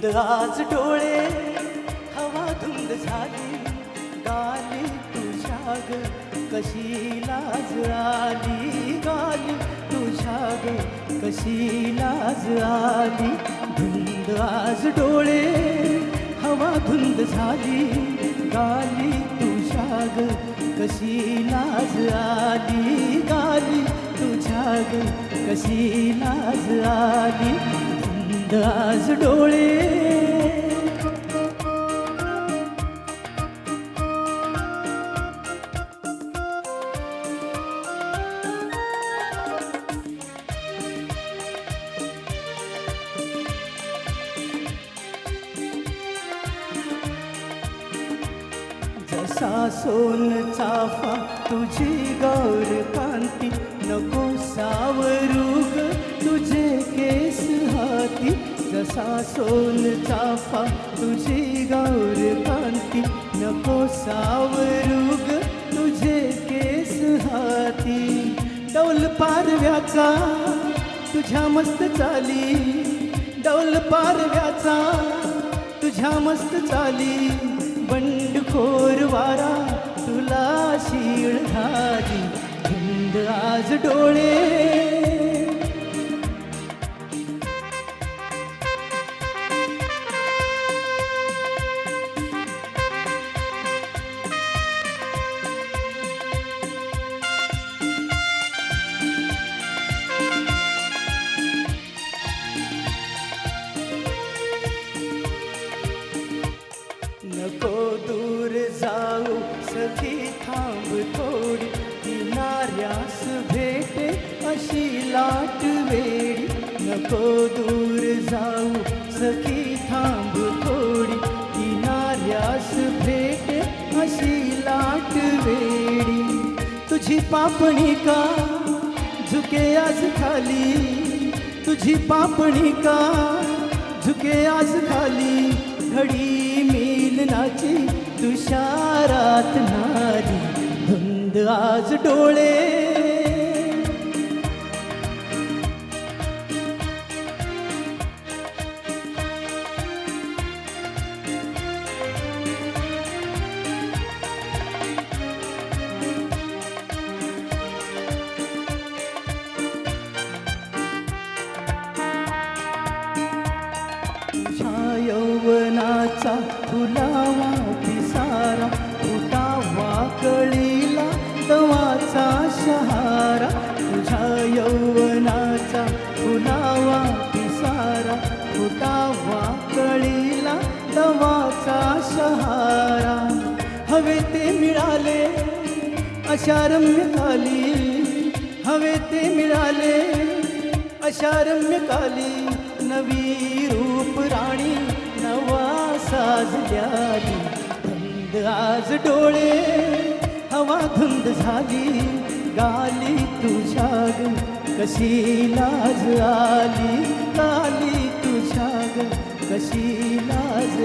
धुंद आज डोळे हवा धुंद झाली गाली तुझ्या ग कशी लाज आली गाली तुझ्या ग कशी लाज आली धुंद आज डोळे हवा धुंद झाली गाली तुझ्या ग कशी लाज आली गाली तुझ्या ग कशी लाज आली धुंद आज डोळे जसा सोन चाफा तुझी गौर कांती नको सावरूग तुझे केस हाती जसा सोन चाफा तुझी गौर कांती नको सावरूग तुझे केस हाती डौल पारव्याचा तुझ्या मस्त चाली डौल पारव्याचा तुझ्या मस्त चाली बंडखोर वारा तुला शीळ घाली धुंद आज डोळे नको दूर जाऊ सखी थांब थोडी किनाऱ्यास भेटे अशी लाट वेडी नको दूर जाऊ सखी थांब थोडी किनाऱ्यास भेटे अशी लाट वेडी तुझी पापणी का झुके आज खाली तुझी पापणी का झुके आज खाली घडी मिलनाची तुषारात नारी धुंद आज डोळे यौवनाचा फुलावा पिसारा फुटावा कळीला तवाचा शहारा तुझ्या यौवनाचा फुलावा पिसारा फुटावा कळीला तवाचा शहारा हवे ते मिळाले अशा रम्य काली हवे ते मिळाले अशा रम्य काली नवी रूप राणी नवा साजल्याली धुंद आज डोळे हवा धुंद झाली गाली तुझ्या ग कशी लाज आली गाली तुझ्या ग कशी लाज